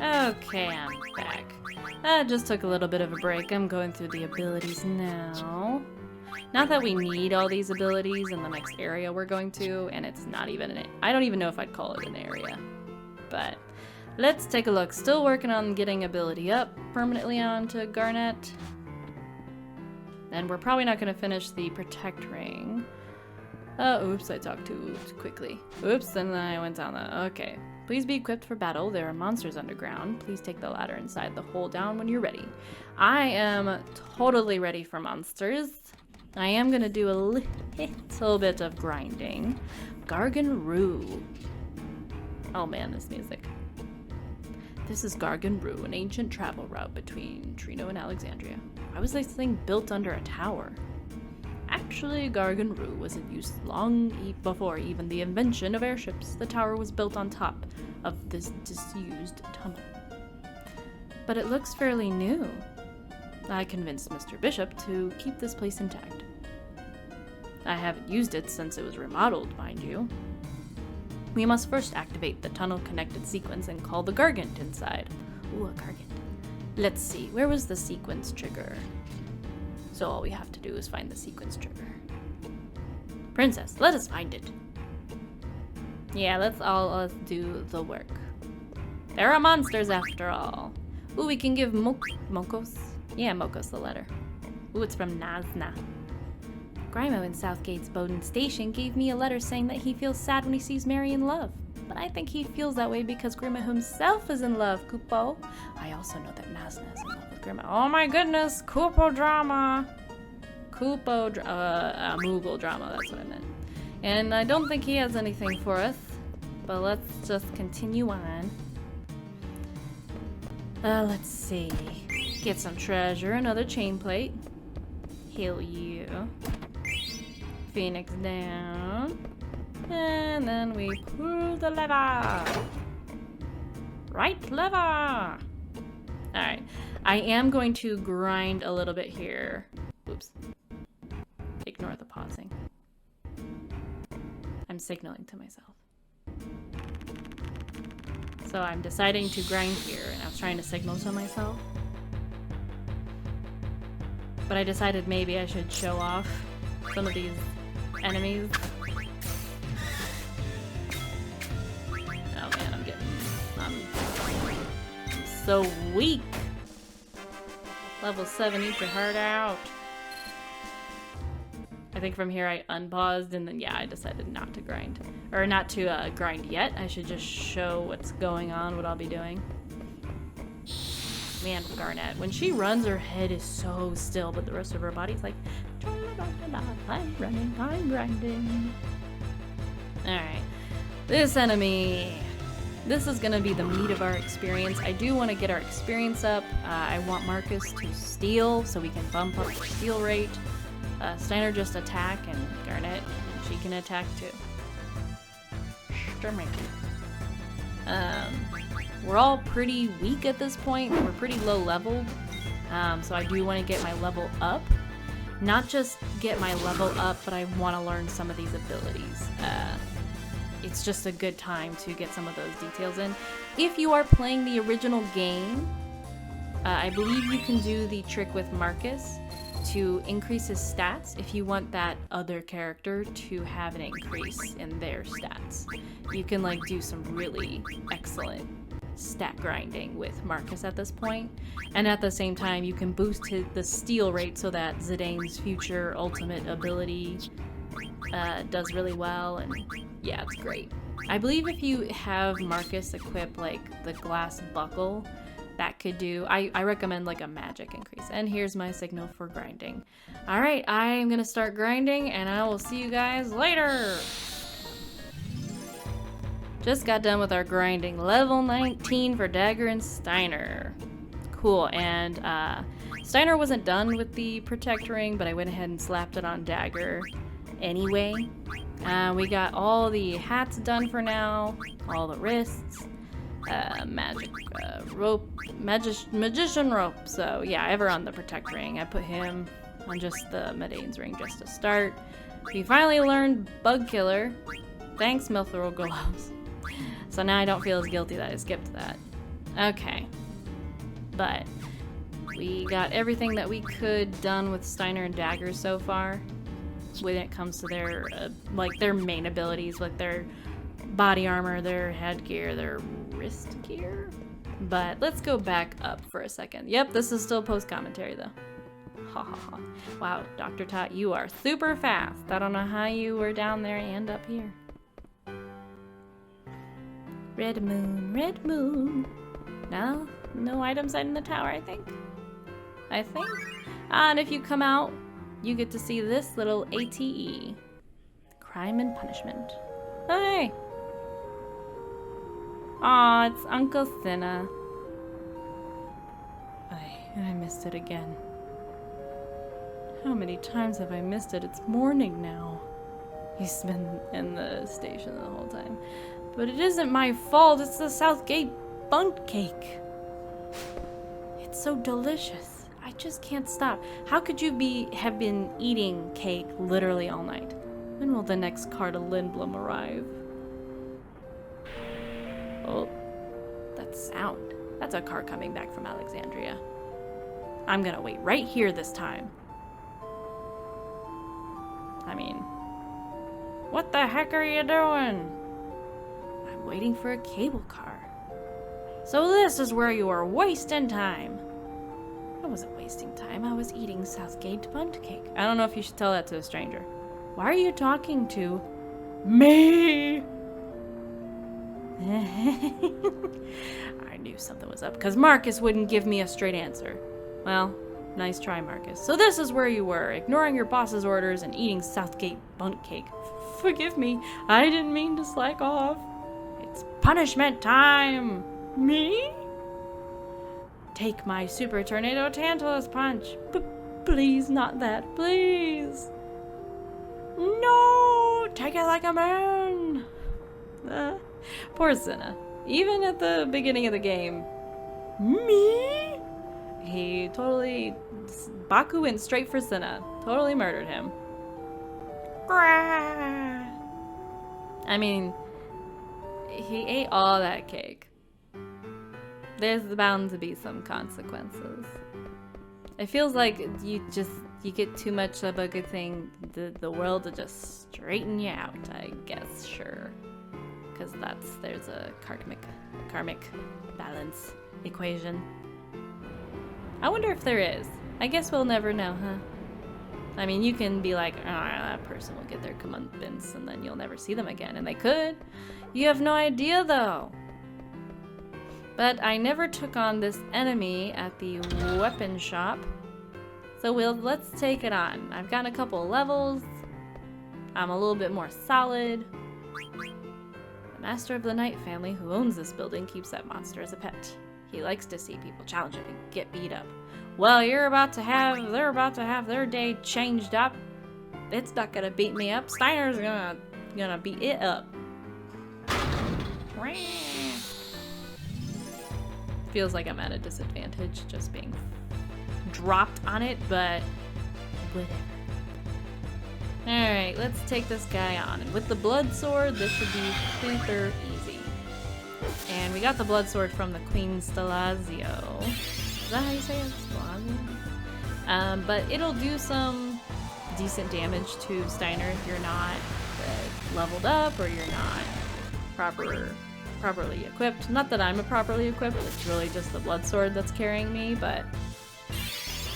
Okay, I'm back. I just took a little bit of a break. I'm going through the abilities now. Not that we need all these abilities in the next area we're going to, and it's not even I don't even know if I'd call it an area. But let's take a look. Still working on getting ability up permanently onto Garnet. And we're probably not going to finish the Protect Ring. Oops, I talked too quickly. Oops, then I went down the... Okay. Please be equipped for battle. There are monsters underground. Please take the ladder inside the hole down when you're ready. I am totally ready for monsters. I am going to do a little bit of grinding. Gargan. Oh man, this music. This is Gargan, an ancient travel route between Trino and Alexandria. Why was this thing built under a tower? Actually, Gargan was in use long before even the invention of airships. The tower was built on top of this disused tunnel. But it looks fairly new. I convinced Mr. Bishop to keep this place intact. I haven't used it since it was remodeled, mind you. We must first activate the tunnel-connected sequence and call the Gargant inside. Ooh, a Gargant. Let's see, where was the sequence trigger? So all we have to do is find the sequence trigger. Princess, let us find it. Yeah, let's all do the work. There are monsters after all. Ooh, we can give Mokos? Yeah, Mokos the letter. Ooh, it's from Nazna. Grimo in Southgate's Bowden Station gave me a letter saying that he feels sad when he sees Mary in love. But I think he feels that way because Grimo himself is in love, Kupo. I also know that Nazna is in love with Grimo. Oh my goodness, Kupo drama. Moogle drama, that's what I meant. And I don't think he has anything for us. But let's just continue on. Let's see. Get some treasure, another chain plate. Heal you. Phoenix down. And then we pull the lever. Right lever. Alright. I am going to grind a little bit here. Oops. Ignore the pausing. I'm signaling to myself. So I'm deciding to grind here, and I was trying to signal to myself. But I decided maybe I should show off some of these enemies. Oh man, I'm so weak. Level 7, eat your heart out. I think from here I unpaused and then yeah, I decided not to grind. Or not to grind yet. I should just show what's going on, what I'll be doing. Man, Garnet, when she runs, her head is so still, but the rest of her body's like, I'm running, I'm grinding. Alright. This enemy. This is gonna be the meat of our experience. I do want to get our experience up. I want Marcus to steal so we can bump up our steal rate. Steiner just attack, and Garnet, she can attack too. We're all pretty weak at this point. We're pretty low leveled. So I do want to get my level up. Not just get my level up, but I want to learn some of these abilities. It's just a good time to get some of those details in. If you are playing the original game, I believe you can do the trick with Marcus to increase his stats if you want that other character to have an increase in their stats. You can like do some really excellent stat grinding with Marcus at this point, and at the same time you can boost the steal rate so that Zidane's future ultimate ability does really well, and yeah, it's great. I believe if you have Marcus equip like the glass buckle, that could do, I recommend like a magic increase. And here's my signal for grinding. Alright, I'm gonna start grinding and I will see you guys later! Just got done with our grinding. Level 19 for Dagger and Steiner. Cool, and Steiner wasn't done with the Protect Ring, but I went ahead and slapped it on Dagger anyway. We got all the hats done for now, all the wrists. Magic rope, magician rope. So yeah, ever on the Protect Ring. I put him on just the Medane's ring just to start. We finally learned Bug Killer. Thanks, Mithril Gloves. So now I don't feel as guilty that I skipped that. Okay. But we got everything that we could done with Steiner and Dagger so far when it comes to their, like, their main abilities, like their body armor, their headgear, their wrist gear. But let's go back up for a second. Yep, this is still post-commentary, though. Ha ha ha. Wow, Dr. Tot, you are super fast. I don't know how you were down there and up here. Red moon, red moon. No? No items in the tower, I think. And if you come out, you get to see this little ATE. Crime and Punishment. Hey! Aw, it's Uncle Cinna. I missed it again. How many times have I missed it? It's morning now. He's been in the station the whole time. But it isn't my fault, it's the Southgate Bundt cake. It's so delicious. I just can't stop. How could you have been eating cake literally all night? When will the next car to Lindblom arrive? Oh, that sound. That's a car coming back from Alexandria. I'm gonna wait right here this time. I mean, what the heck are you doing? I'm waiting for a cable car. So this is where you are wasting time. I wasn't wasting time. I was eating Southgate Bundt cake. I don't know if you should tell that to a stranger. Why are you talking to me? I knew something was up because Marcus wouldn't give me a straight answer. Well, nice try, Marcus. So this is where you were, ignoring your boss's orders and eating Southgate Bundt cake. Forgive me. I didn't mean to slack off. It's punishment time. Me? Take my Super Tornado Tantalus Punch. Please, not that. Please. No! Take it like a man. Poor Cinna. Even at the beginning of the game. Me? He totally... Baku went straight for Cinna. Totally murdered him. I mean, he ate all that cake. There's bound to be some consequences. It feels like you get too much of a good thing, the world will just straighten you out, I guess, sure. Because there's a karmic balance equation. I wonder if there is. I guess we'll never know, huh? I mean, you can be like, oh, that person will get their comeuppance and then you'll never see them again. And they could. You have no idea, though. But I never took on this enemy at the weapon shop. So let's take it on. I've got a couple levels. I'm a little bit more solid. The master of the Night family who owns this building keeps that monster as a pet. He likes to see people challenge him and get beat up. Well, they're about to have their day changed up. It's not gonna beat me up. Steiner's gonna beat it up. Feels like I'm at a disadvantage just being dropped on it, but whatever. Alright, let's take this guy on. And with the blood sword, this should be super easy. And we got the blood sword from the Queen Stelazio. Is that how you say it? Stelazio? But it'll do some decent damage to Steiner if you're not leveled up or you're not properly equipped. Not that I'm properly equipped, it's really just the blood sword that's carrying me, but...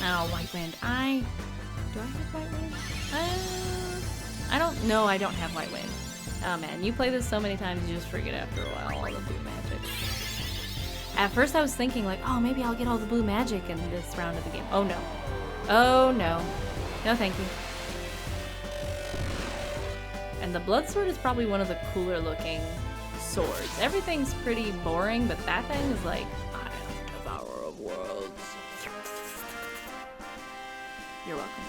Oh, White Wind. Do I have White Wind? I don't know, I don't have White Wind. Oh man, you play this so many times you just forget after a while all the blue magic. At first I was thinking like, oh, maybe I'll get all the blue magic in this round of the game. Oh no. Oh no. No thank you. And the blood sword is probably one of the cooler looking swords. Everything's pretty boring, but that thing is like, I am devourer of worlds. You're welcome.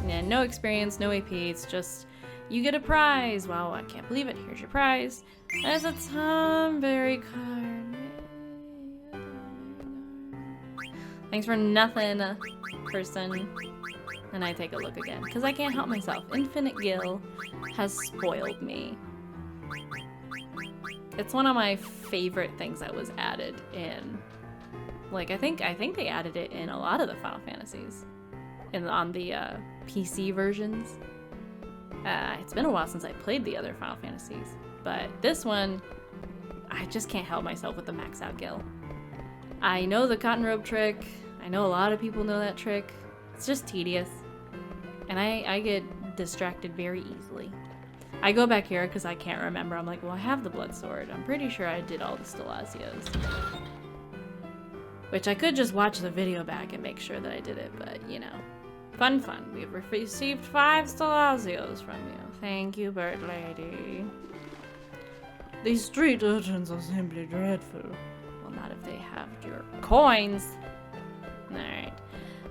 And no experience, no AP, it's just, you get a prize. Wow, I can't believe it. Here's your prize. There's a Tomberry card. Thanks for nothing, person. And I take a look again, because I can't help myself. Infinite Gill has spoiled me. It's one of my favorite things that was added in. Like, I think they added it in a lot of the Final Fantasies. On the PC versions. It's been a while since I played the other Final Fantasies. But this one, I just can't help myself with the max out gil. I know the cotton robe trick. I know a lot of people know that trick. It's just tedious. And I get distracted very easily. I go back here because I can't remember. I'm like, well, I have the blood sword. I'm pretty sure I did all the Stelasios. Which I could just watch the video back and make sure that I did it, but you know. Fun. We've received 5 Stelasios from you. Thank you, bird lady. These street urchins are simply dreadful. Well, not if they have your coins. Alright.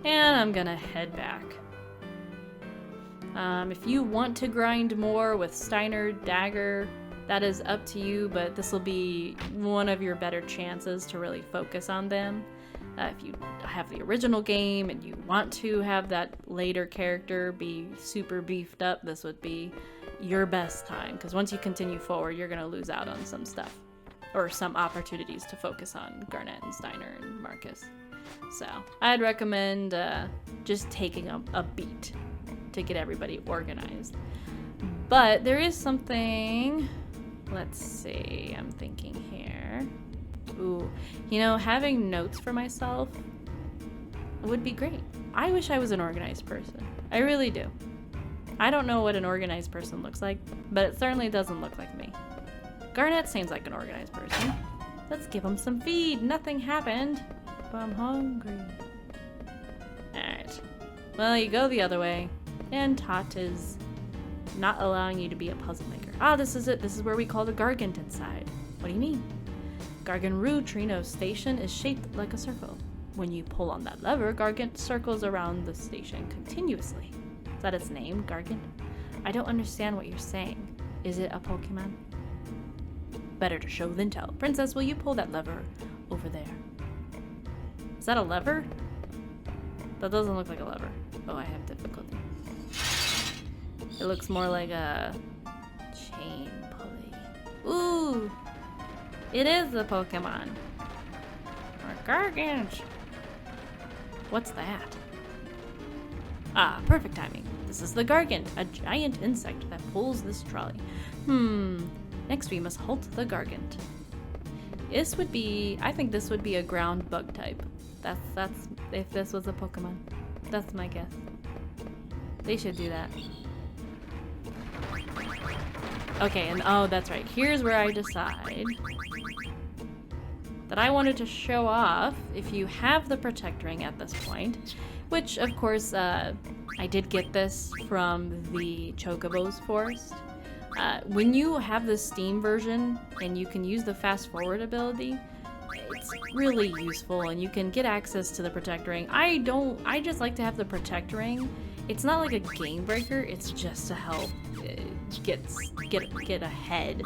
And I'm gonna head back. If you want to grind more with Steiner, Dagger, that is up to you, but this will be one of your better chances to really focus on them. If you have the original game and you want to have that later character be super beefed up, this would be your best time. Because once you continue forward, you're going to lose out on some stuff. Or some opportunities to focus on Garnet and Steiner and Marcus. So, I'd recommend just taking a beat to get everybody organized. But there is something... Let's see, I'm thinking here. Ooh, you know, having notes for myself would be great. I wish I was an organized person. I really do. I don't know what an organized person looks like, but it certainly doesn't look like me. Garnet seems like an organized person. Let's give him some feed. Nothing happened, but I'm hungry. Alright. Well, you go the other way, and Tot is not allowing you to be a puzzle maker. Ah, this is it. This is where we call the Gargant inside. What do you mean? Garganru Trino Station is shaped like a circle. When you pull on that lever, Gargant circles around the station continuously. Is that its name, Gargant? I don't understand what you're saying. Is it a Pokemon? Better to show than tell. Princess, will you pull that lever over there? Is that a lever? That doesn't look like a lever. Oh, I have difficulty. It looks more like a chain pulley. Ooh! It is a Pokemon. Or Gargant. What's that? Ah, perfect timing. This is the Gargant, a giant insect that pulls this trolley. Next we must halt the Gargant. This would be, I think this would be a ground bug type. That's, if this was a Pokemon. That's my guess. They should do that. Okay, and oh, that's right. Here's where I decide that I wanted to show off if you have the Protect Ring at this point, which, of course, I did get this from the Chocobo's Forest. When you have the Steam version and you can use the Fast Forward ability, it's really useful and you can get access to the Protect Ring. I just like to have the Protect Ring. It's not like a game breaker, it's just to help get ahead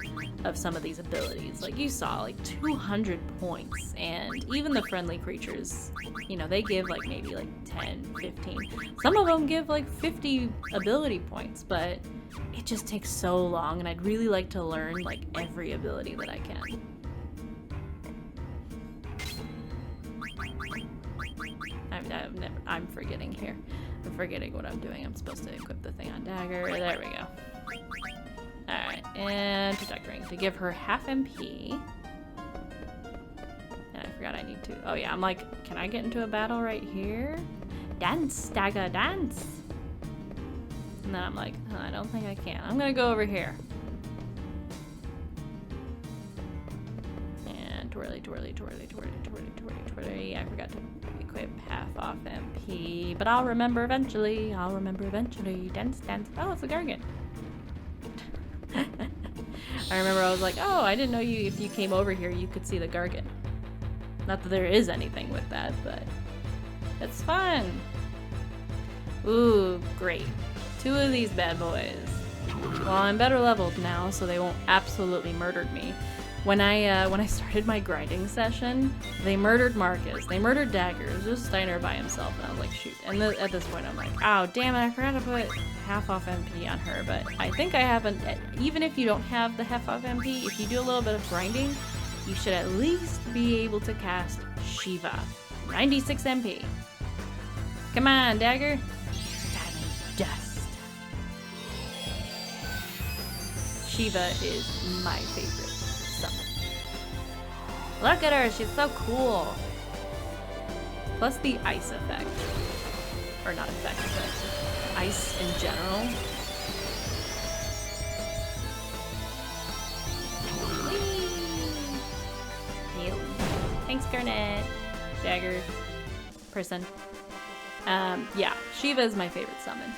of some of these abilities. Like you saw, like 200 points, and even the friendly creatures, you know, they give like maybe like 10, 15. Some of them give like 50 ability points, but it just takes so long, and I'd really like to learn like every ability that I can. I'm forgetting here. I'm forgetting what I'm doing. I'm supposed to equip the thing on Dagger. There we go. Alright, and Protect Ring to give her half MP. And I forgot I need to. Oh yeah, I'm like, can I get into a battle right here? Dance, Dagger, dance! And then I'm like, oh, I don't think I can. I'm gonna go over here. And twirly, twirly, twirly, twirly, twirly, twirly, twirly. I forgot to equip half off MP, but I'll remember eventually. I'll remember eventually. Dance, dance. Oh, it's a Gargant. I remember I was like, oh, I didn't know if you came over here, you could see the Gargant. Not that there is anything with that, but it's fun. Ooh, great. 2 of these bad boys. Well, I'm better leveled now, so they won't absolutely murder me. When I started my grinding session, they murdered Marcus. They murdered Dagger. It was just Steiner by himself, and I was like, shoot. And at this point, I'm like, oh, damn it, I forgot to put half off MP on her. But I think I haven't. Even if you don't have the half off MP, if you do a little bit of grinding, you should at least be able to cast Shiva. 96 MP. Come on, Dagger. Diamond Dust. Shiva is my favorite. Look at her, she's so cool. Plus the ice effect. Or not effect, but ice in general. Whee! Thanks, Garnet. Dagger. Person. Yeah, Shiva is my favorite summon.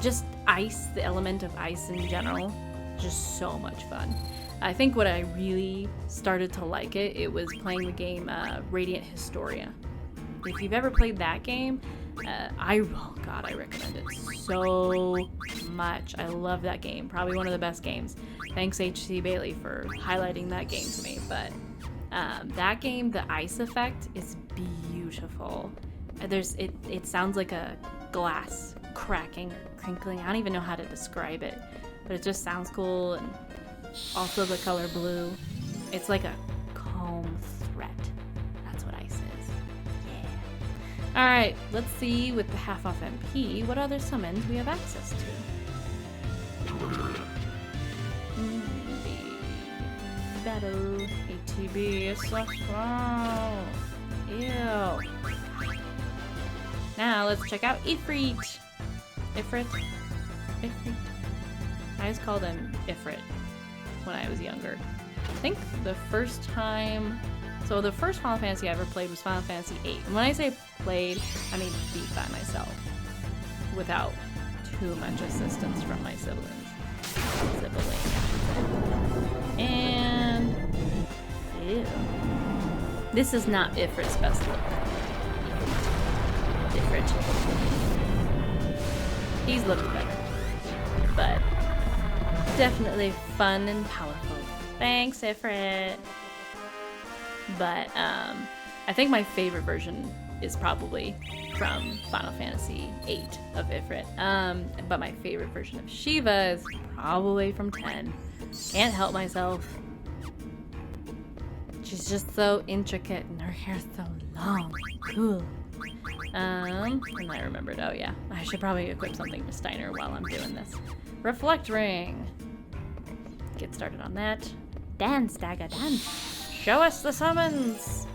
Just ice, the element of ice in general, just so much fun. I think what I really started to like it was playing the game Radiant Historia. If you've ever played that game, oh god, I recommend it so much. I love that game. Probably one of the best games. Thanks HC Bailey for highlighting that game to me. But that game, the ice effect is beautiful. It sounds like a glass cracking or crinkling. I don't even know how to describe it, but it just sounds cool. And also the color blue. It's like a comb threat. That's what ice is. Yeah. Alright, let's see with the half off MP what other summons we have access to. Battle ATB is so slow. Ew. Now let's check out Ifrit. Ifrit. I always called him Ifrit when I was younger. I think the first time, so the first Final Fantasy I ever played was Final Fantasy VIII. And when I say played, I mean beat by myself, without too much assistance from my siblings. And ew. This is not Ifrit's best look. Ifrit. He's looked better, but definitely fun and powerful. Thanks, Ifrit. But I think my favorite version is probably from Final Fantasy VIII of Ifrit. But my favorite version of Shiva is probably from 10. Can't help myself. She's just so intricate and her hair's so long. Cool. And I remembered, oh yeah, I should probably equip something to Steiner while I'm doing this. Reflect Ring. Get started on that. Dance, Dagger, dance. Show us the summons.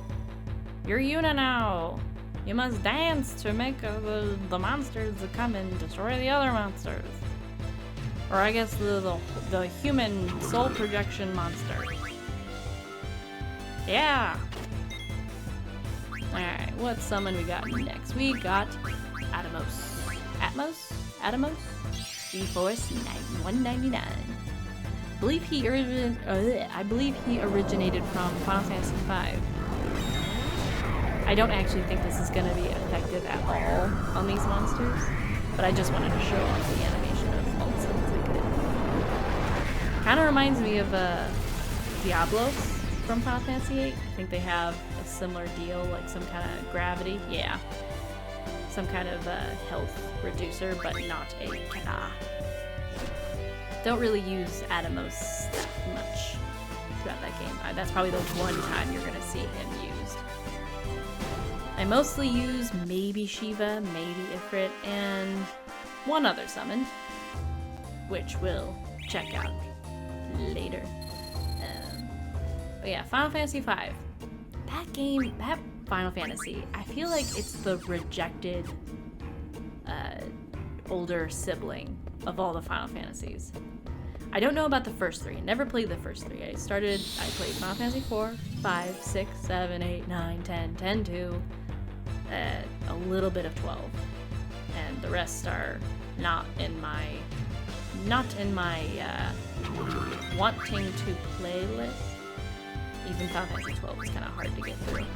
You're Yuna now. You must dance to make the monsters that come and destroy the other monsters. Or I guess the human soul projection monster. Yeah. Alright, what summon we got next? We got Atomos. Atomos? G-Force 199. I believe he originated from Final Fantasy V. I don't actually think this is going to be effective at all on these monsters, but I just wanted to show off the animation of all the summons I could. Kind of reminds me of Diablos from Final Fantasy VIII. I think they have a similar deal, like some kind of gravity. Yeah. Some kind of health reducer, but not a Kana. Don't really use Atomos that much throughout that game. That's probably the one time you're going to see him used. I mostly use maybe Shiva, maybe Ifrit, and one other summon, which we'll check out later. But yeah, Final Fantasy V. That game, that Final Fantasy, I feel like it's the rejected older sibling of all the Final Fantasies. I don't know about the first three. Never played the first three. I played Final Fantasy 4, 5, 6, 7, 8, 9, 10, 10, 2, a little bit of 12. And the rest are not in my wanting to play list. Even Final Fantasy 12 was kind of hard to get through.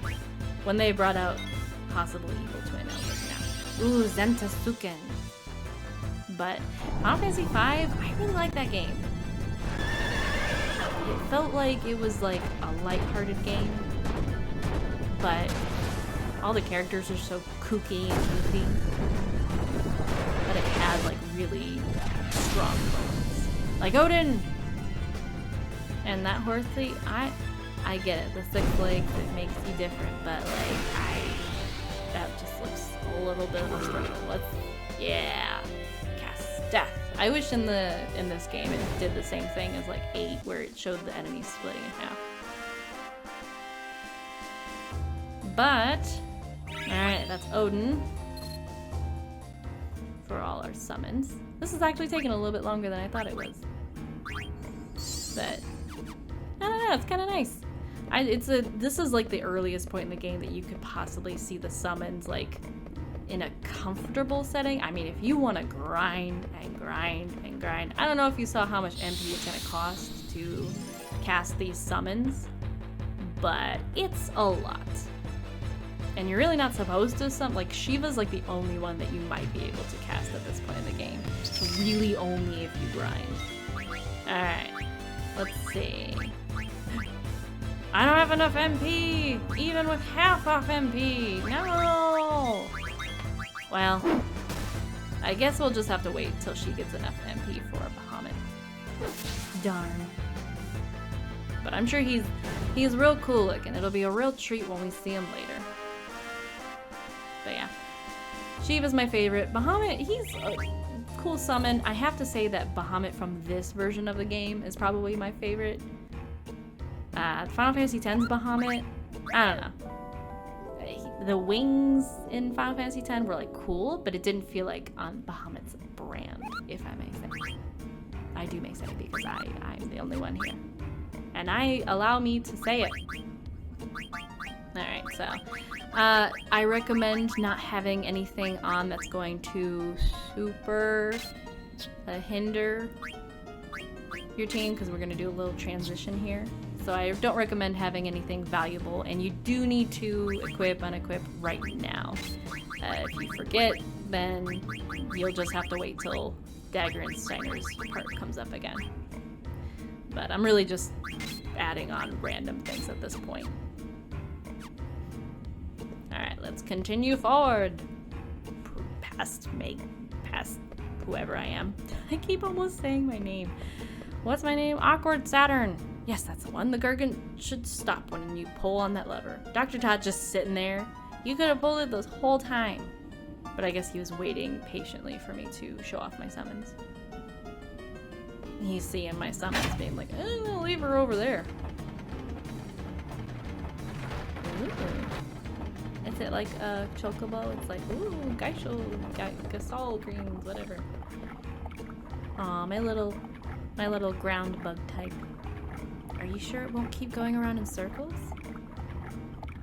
When they brought out Possible Evil Twin, I was like, nah. Ooh, Zentasuken. But Final Fantasy V, I really like that game. it felt like it was like a lighthearted game, but all the characters are so kooky and goofy. But it had like really strong moments. Like Odin! And that horse thing, I get it. The 6 legs, it makes you different, but like, that just looks a little bit of a struggle. Yeah. Cast death. I wish in this game it did the same thing as like 8, where it showed the enemies splitting in half. But, alright, that's Odin. For all our summons. This is actually taking a little bit longer than I thought it was. But, I don't know, it's kind of nice. This is like the earliest point in the game that you could possibly see the summons like in a comfortable setting. I mean, if you want to grind and grind and grind, I don't know if you saw how much MP it's gonna cost to cast these summons, but it's a lot. And you're really not supposed to like Shiva's like the only one that you might be able to cast at this point in the game. It's really only if you grind. Alright, let's see. I don't have enough MP, even with half off MP. No. Well, I guess we'll just have to wait till she gets enough MP for a Bahamut. Darn. But I'm sure he's real cool looking. It'll be a real treat when we see him later. But yeah, Shiva's my favorite. Bahamut, he's a cool summon. I have to say that Bahamut from this version of the game is probably my favorite. Final Fantasy X's Bahamut, I don't know. The wings in Final Fantasy X were like cool, but it didn't feel like on Bahamut's brand, if I may say. I do may say because I'm the only one here. And I allow me to say it. Alright, so I recommend not having anything on that's going to super hinder your team, because we're going to do a little transition here. So I don't recommend having anything valuable, and you do need to equip, unequip right now. If you forget, then you'll just have to wait till Dagger and Steiner's part comes up again. But I'm really just adding on random things at this point. Alright, let's continue forward. Past whoever I am. I keep almost saying my name. What's my name? Awkward Saturn. Yes, that's the one. The Gargant should stop when you pull on that lever. Dr. Todd just sitting there. You could have pulled it this whole time. But I guess he was waiting patiently for me to show off my summons. He's seeing my summons being like, I'm gonna leave her over there. Ooh. Is it like a chocobo? It's like, ooh, Geishel, Gasol greens, whatever. Aw, my little ground bug type. Are you sure it won't keep going around in circles?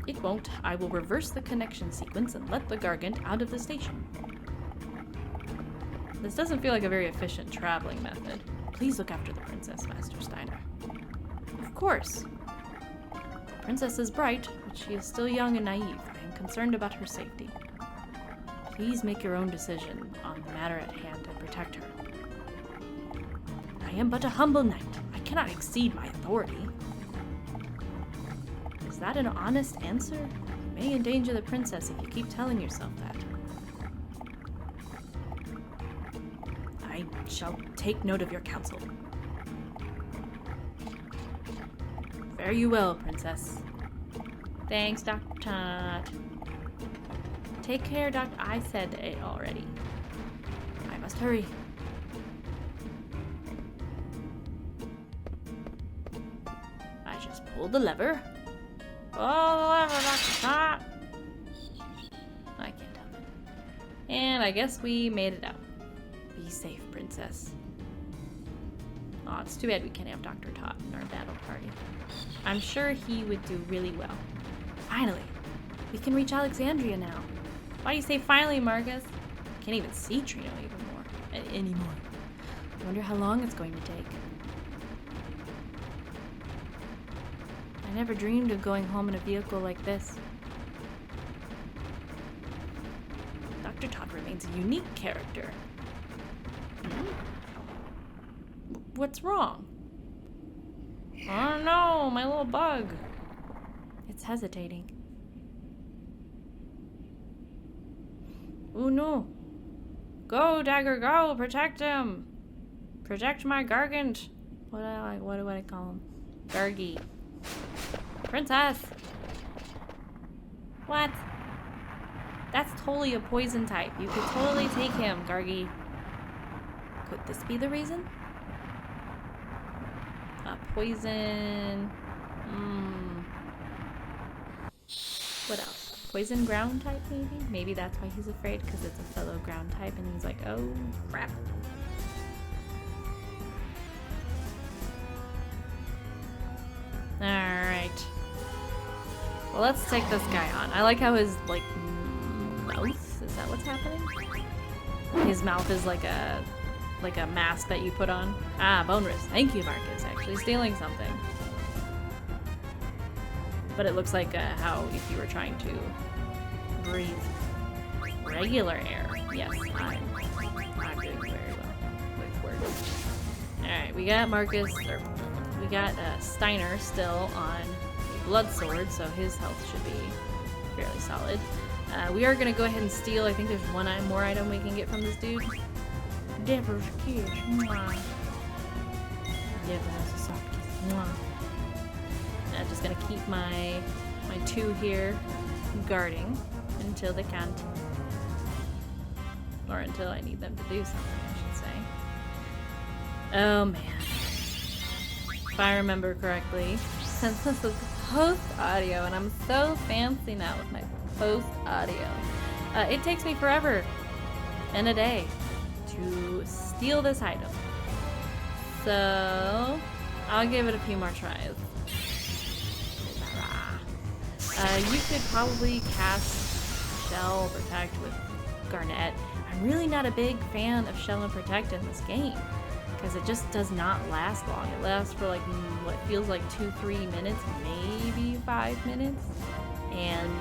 It won't. I will reverse the connection sequence and let the Gargant out of the station. This doesn't feel like a very efficient traveling method. Please look after the princess, Master Steiner. Of course. The princess is bright, but she is still young and naive. I am concerned about her safety. Please make your own decision on the matter at hand and protect her. I am but a humble knight. I cannot exceed my authority. Is that an honest answer? You may endanger the princess if you keep telling yourself that. I shall take note of your counsel. Fare you well, princess. Thanks, Dr. Todd. Take care, Doctor. I said it already. I must hurry. I just pulled the lever. Pull the lever, Dr. Todd. I can't tell that. And I guess we made it out. Be safe, princess. Aw, it's too bad we can't have Dr. Todd in our battle party. I'm sure he would do really well. Finally, we can reach Alexandria now. Why do you say finally, Marcus? I can't even see Trino anymore. I wonder how long it's going to take. I never dreamed of going home in a vehicle like this. Dr. Todd remains a unique character. What's wrong? Oh no, my little bug. It's hesitating. Oh no. Go, Dagger, go! Protect him! Protect my Gargant! What do I call him? Gargy. Princess! What? That's totally a poison type. You could totally take him, Gargy. Could this be the reason? A poison... What else? Poison ground type, maybe? Maybe that's why he's afraid, because it's a fellow ground type, and he's like, oh, crap. Alright. Well, let's take this guy on. I like how his, like, mouth, is that what's happening? His mouth is like a mask that you put on. Ah, bone wrist. Thank you, Marcus. Actually stealing something. But it looks like how if you were trying to breathe regular air. Yes, I'm doing very well with words. Alright, we got Marcus, or we got Steiner still on a blood sword, so his health should be fairly solid. We are going to go ahead and steal. I think there's one more item we can get from this dude. Deborah's kiss. Mwah. Deborah has a soft kiss. Mwah. I'm just gonna keep my two here guarding until they can't, or until I need them to do something, I should say. Oh man. If I remember correctly, since this is post audio and I'm so fancy now with my post audio, it takes me forever and a day to steal this item. So I'll give it a few more tries. You could probably cast Shell or Protect with Garnet. I'm really not a big fan of Shell and Protect in this game because it just does not last long. It lasts for like what feels like 2-3 minutes, maybe 5 minutes, and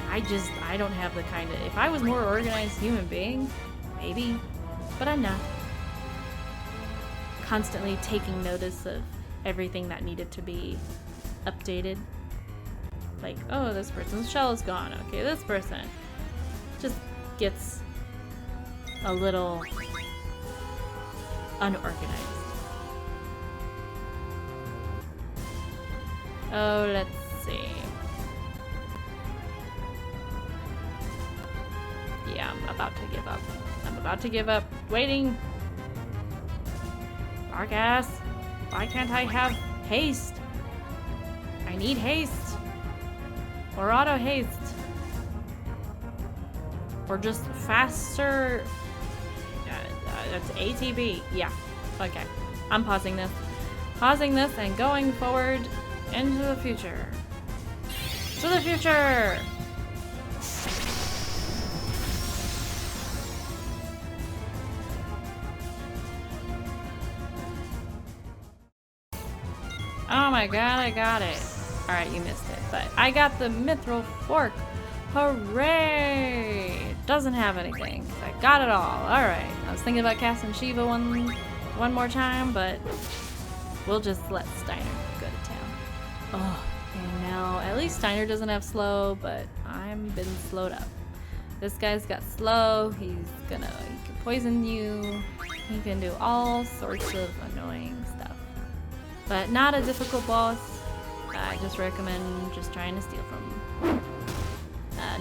I don't have the kind of, if I was more organized human being, maybe, but I'm not. Constantly taking notice of everything that needed to be updated. Like, oh, this person's shell is gone. Okay, this person just gets a little unorganized. Oh, let's see. Yeah, I'm about to give up. I'm about to give up. Waiting. Marcus, why can't I have haste? I need haste. Or auto haste. Or just faster. That's ATB. Yeah. Okay. I'm pausing this. Pausing this and going forward into the future. To the future! Oh my god, I got it. Alright, you missed it, but I got the mithril fork. Hooray! Doesn't have anything. I got it all. Alright. I was thinking about casting Shiva one more time, but we'll just let Steiner go to town. Oh, and now at least Steiner doesn't have slow, but I'm been slowed up. This guy's got slow. He can poison you. He can do all sorts of annoying stuff. But not a difficult boss. I just recommend just trying to steal from him.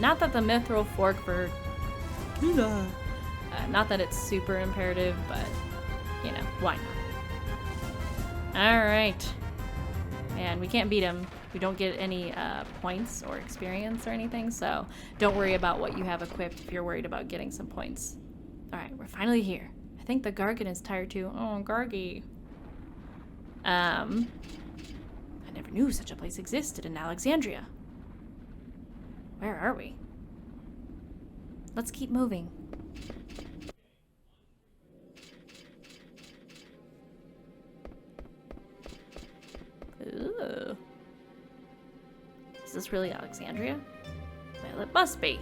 Not that the mithril fork for not that it's super imperative, but you know, why not? Alright. And we can't beat him. We don't get any points or experience or anything, so don't worry about what you have equipped if you're worried about getting some points. Alright, we're finally here. I think the Gargan is tired too. Oh, Gargy. I never knew such a place existed in Alexandria. Where are we? Let's keep moving. Ooh. Is this really Alexandria? Well, it must be.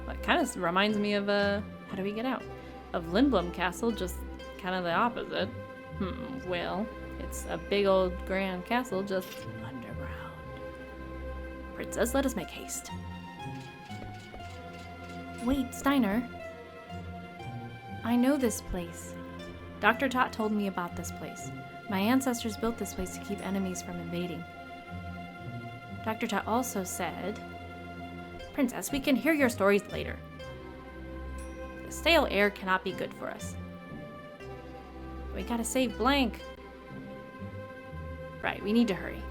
Well, it kind of reminds me of, how do we get out? Of Lindblom Castle, just kind of the opposite. Well, it's it's a big old grand castle just underground. Princess, let us make haste. Wait, Steiner. I know this place. Dr. Tot told me about this place. My ancestors built this place to keep enemies from invading. Dr. Tot also said, Princess, we can hear your stories later. The stale air cannot be good for us. We gotta save Blank. Right, we need to hurry.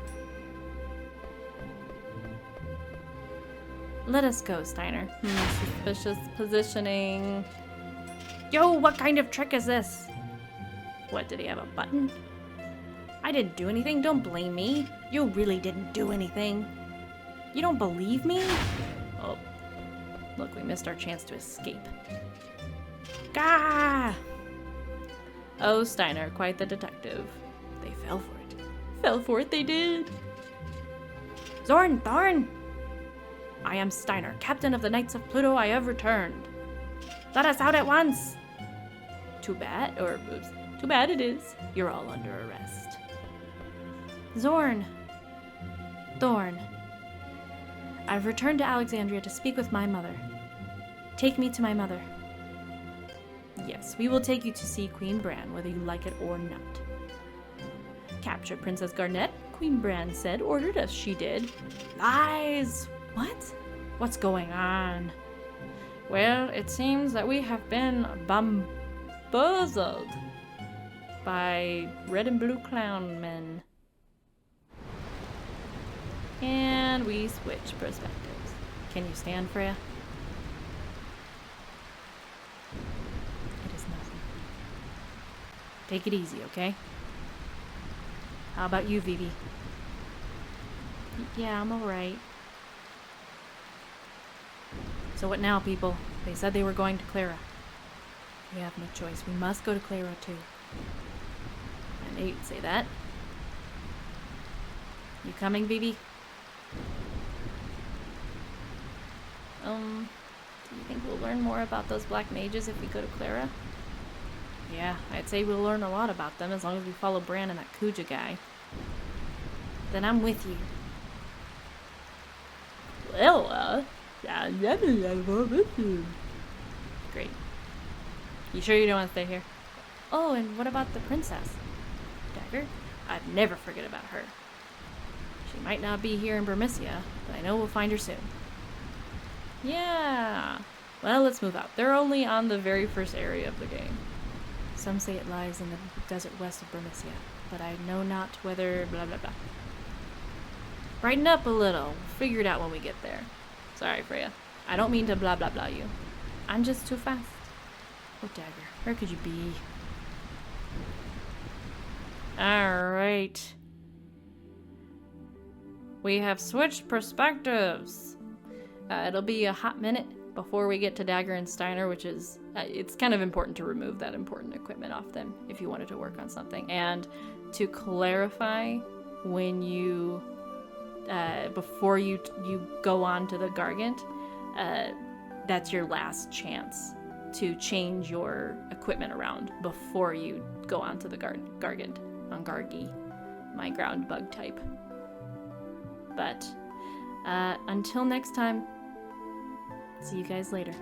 Let us go, Steiner. Suspicious positioning. Yo, what kind of trick is this? What, did he have a button? I didn't do anything, don't blame me. You really didn't do anything. You don't believe me? Oh, look, we missed our chance to escape. Gah! Oh, Steiner, quite the detective. They fell for it. Fell for it, they did. Zorn, Thorn! I am Steiner, captain of the Knights of Pluto. I have returned. Let us out at once! Too bad, or oops, too bad it is. You're all under arrest. Zorn. Thorn. I've returned to Alexandria to speak with my mother. Take me to my mother. Yes, we will take you to see Queen Bran, whether you like it or not. Capture Princess Garnet, Queen Bran said, ordered as she did. Lies! What? What's going on? Well, it seems that we have been bamboozled by red and blue clown men. And we switch perspectives. Can you stand, Freya? It is nothing. Take it easy, okay? How about you, Vivi? Yeah, I'm alright. So what now, people? They said they were going to Clara. We have no choice. We must go to Clara, too. I knew you'd say that. You coming, Vivi? Do you think we'll learn more about those black mages if we go to Clara? Yeah, I'd say we'll learn a lot about them as long as we follow Bran and that Kuja guy. Then I'm with you. Well, great. You sure you don't want to stay here? Oh, and what about the princess? Dagger? I'd never forget about her. She might not be here in Bermesia, but I know we'll find her soon. Yeah. Well, let's move out. They're only on the very first area of the game. Some say it lies in the desert west of Bermesia, but I know not whether blah blah blah. Brighten up a little. We'll figure it out when we get there. Sorry, Freya. I don't mean to blah blah blah you. I'm just too fast. Oh, Dagger, where could you be? Alright. We have switched perspectives. It'll be a hot minute before we get to Dagger and Steiner, which is, it's kind of important to remove that important equipment off them if you wanted to work on something. And to clarify, when you, before you go on to the Gargant, that's your last chance to change your equipment around before you go on to the Gargant on Gargy, my ground bug type. But until next time, see you guys later.